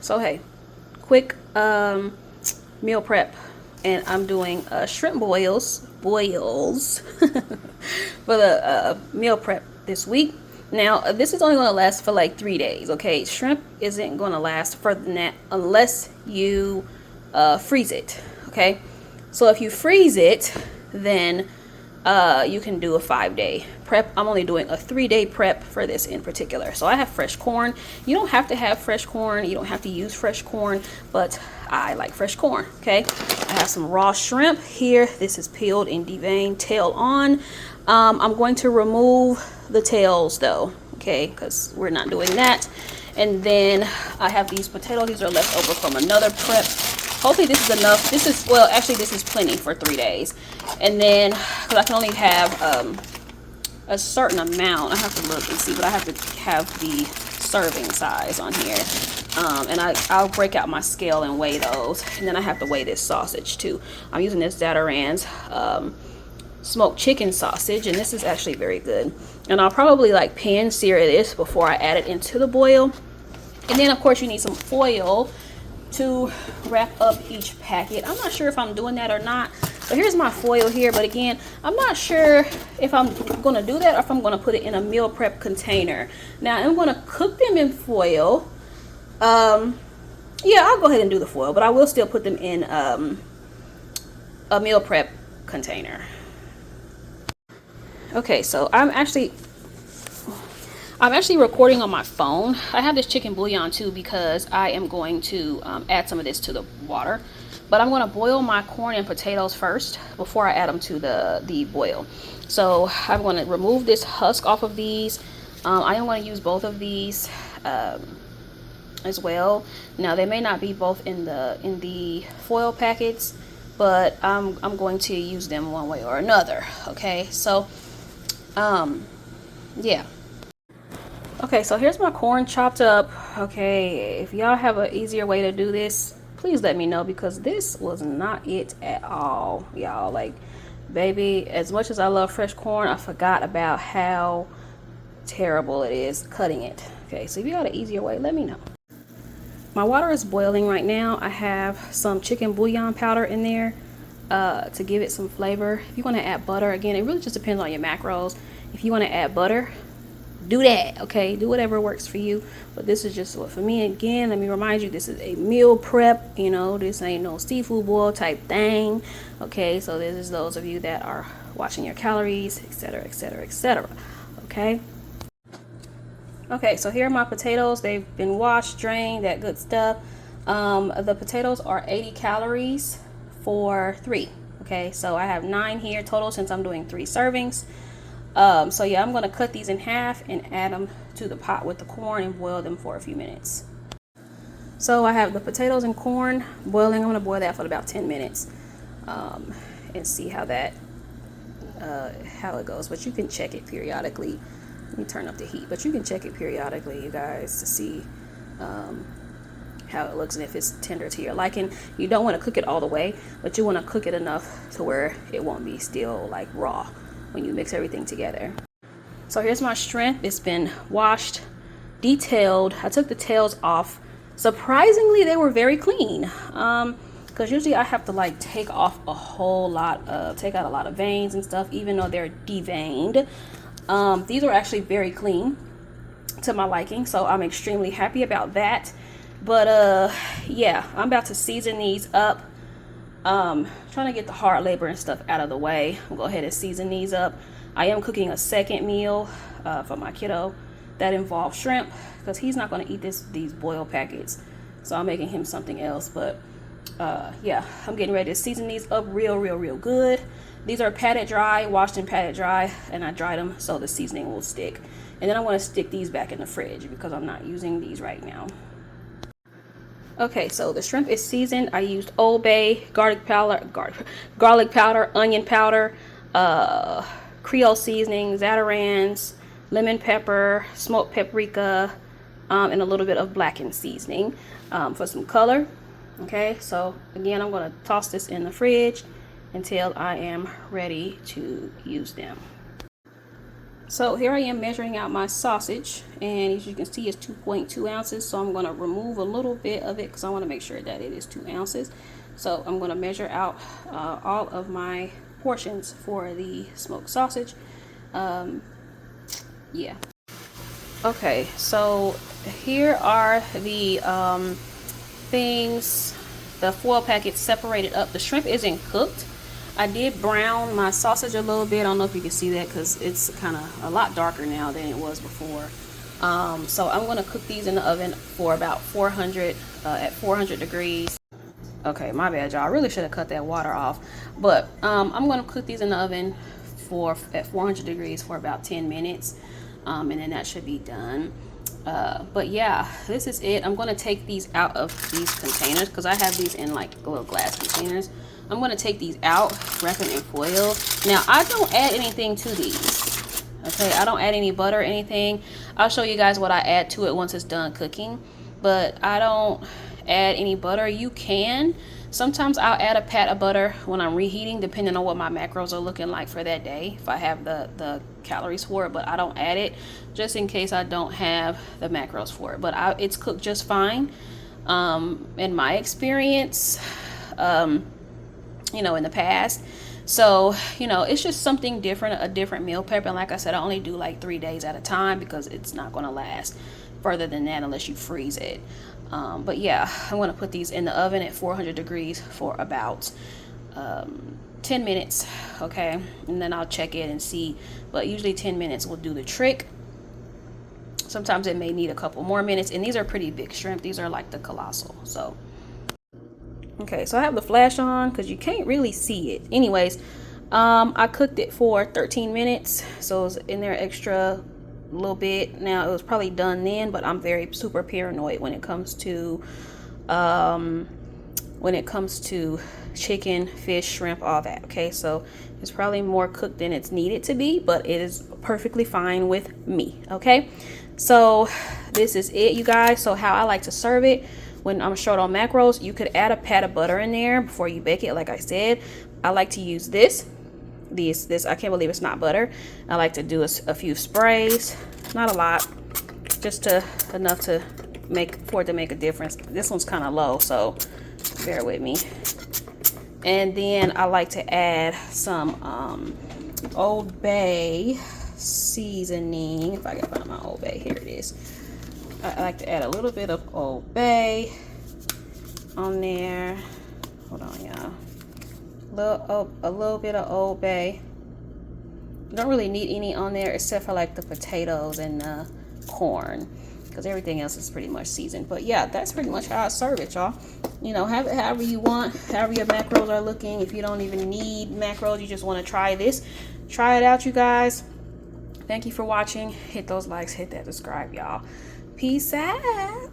So hey, quick meal prep, and I'm doing shrimp boils for the meal prep this week. Now this is only going to last for like 3 days. Okay, shrimp isn't going to last further than that unless you freeze it. Okay, so if you freeze it, then you can do a 5-day prep. I'm only doing a 3-day prep for this in particular. So I have fresh corn. You don't have to have fresh corn. You don't have to use fresh corn, but I like fresh corn. Okay, I have some raw shrimp here. This is peeled and deveined, tail on. I'm going to remove the tails though, okay, because we're not doing that. And then I have these potatoes. These are left over from another prep. Hopefully this is enough. This is, well, actually this is plenty for 3 days. And then, because I can only have a certain amount, I have to look and see, but I have to have the serving size on here. And I'll break out my scale and weigh those. And then I have to weigh this sausage too. I'm using this Zatarain's smoked chicken sausage, and this is actually very good. And I'll probably like pan sear this before I add it into the boil. And then of course you need some foil to wrap up each packet. I'm not sure if I'm doing that or not, but here's my foil here. But again, I'm not sure if I'm going to do that or if I'm going to put it in a meal prep container. Now I'm going to cook them in foil. Yeah, I'll go ahead and do the foil, but I will still put them in a meal prep container. Okay, so I'm actually recording on my phone. I have this chicken bouillon too because I am going to add some of this to the water. But I'm going to boil my corn and potatoes first before I add them to the boil. So I'm going to remove this husk off of these. I am going to use both of these as well. Now they may not be both in the foil packets, but I'm going to use them one way or another. Okay, so yeah. Okay, so here's my corn chopped up. Okay, if y'all have an easier way to do this, please let me know, because this was not it at all, y'all. Like, baby, as much as I love fresh corn, I forgot about how terrible it is cutting it. Okay, so if you got an easier way, let me know. My water is boiling right now. I have some chicken bouillon powder in there to give it some flavor. If you want to add butter, again, it really just depends on your macros. If you want to add butter, do that. Okay, do whatever works for you, but this is just what for me. Again, let me remind you, this is a meal prep. You know, this ain't no seafood boil type thing. Okay, so this is those of you that are watching your calories, etc., etc., etc. Okay. Okay, so here are my potatoes. They've been washed, drained, that good stuff. The potatoes are 80 calories for 3. Okay, so I have 9 here total since I'm doing 3 servings. So yeah, I'm going to cut these in half and add them to the pot with the corn and boil them for a few minutes. So I have the potatoes and corn boiling. I'm going to boil that for about 10 minutes and see how that how it goes. But you can check it periodically. Let me turn up the heat, but you can check it periodically, you guys, to see how it looks and if it's tender to your liking. You don't want to cook it all the way, but you want to cook it enough to where it won't be still like raw when you mix everything together. So here's my shrimp. It's been washed, detailed. I took the tails off. Surprisingly, they were very clean, because usually I have to like take off a whole lot take out a lot of veins and stuff, even though they're deveined. These are actually very clean to my liking, so I'm extremely happy about that. But yeah, I'm about to season these up. Trying to get the hard labor and stuff out of the way. I'll go ahead and season these up. I am cooking a second meal for my kiddo that involves shrimp, because he's not going to eat these boiled packets, so I'm making him something else. But yeah, I'm getting ready to season these up real good. These are patted dry, washed and patted dry, and I dried them so the seasoning will stick. And then I want to stick these back in the fridge because I'm not using these right now. Okay, so the shrimp is seasoned. I used Old Bay, garlic powder, onion powder, Creole seasoning, Zatarain's, lemon pepper, smoked paprika, and a little bit of blackened seasoning for some color. Okay, so again, I'm going to toss this in the fridge until I am ready to use them. So here I am measuring out my sausage, and as you can see, it's 2.2 ounces. So I'm going to remove a little bit of it because I want to make sure that it is 2 ounces. So I'm going to measure out all of my portions for the smoked sausage. Yeah. Okay, so here are the things, the foil packets separated up. The shrimp isn't cooked. I did brown my sausage a little bit. I don't know if you can see that because it's kind of a lot darker now than it was before. So I'm going to cook these in the oven for about 400 at 400 degrees. Okay, my bad, y'all. I really should have cut that water off. But I'm going to cook these in the oven at 400 degrees for about 10 minutes. And then that should be done. But yeah, this is it. I'm going to take these out of these containers because I have these in like little glass containers. I'm going to take these out, wrap them in foil. Now, I don't add anything to these. Okay, I don't add any butter or anything. I'll show you guys what I add to it once it's done cooking. But I don't add any butter. You can. Sometimes I'll add a pat of butter when I'm reheating, depending on what my macros are looking like for that day, if I have the calories for it. But I don't add it just in case I don't have the macros for it. But it's cooked just fine in my experience, you know, in the past. So, you know, it's just something different, a different meal prep. And like I said, I only do like 3 days at a time because it's not going to last further than that unless you freeze it. But yeah, I'm going to put these in the oven at 400 degrees for about 10 minutes. Okay, and then I'll check it and see. But usually 10 minutes will do the trick. Sometimes it may need a couple more minutes. And these are pretty big shrimp. These are like the colossal. So okay, so I have the flash on because you can't really see it. Anyways, I cooked it for 13 minutes. So it's in there extra a little bit. Now, it was probably done then, but I'm very super paranoid when it comes to chicken, fish, shrimp, all that. Okay, so it's probably more cooked than it's needed to be, but it is perfectly fine with me. Okay, so this is it, you guys. So how I like to serve it when I'm short on macros, you could add a pat of butter in there before you bake it. Like I said, I like to use this I can't believe it's not butter. I like to do a few sprays, not a lot, just enough to for it to make a difference. This one's kind of low, so bear with me. And then I like to add some Old Bay seasoning. If I can find my Old Bay, here it is. I like to add a little bit of Old Bay on there. Hold on, y'all. A little bit of Old Bay. Don't really need any on there except for like the potatoes and the corn, because everything else is pretty much seasoned. But yeah, that's pretty much how I serve it, y'all. You know, have it however you want, however your macros are looking. If you don't even need macros, you just want to try this, try it out, you guys. Thank you for watching. Hit those likes, hit that subscribe, y'all. Peace out.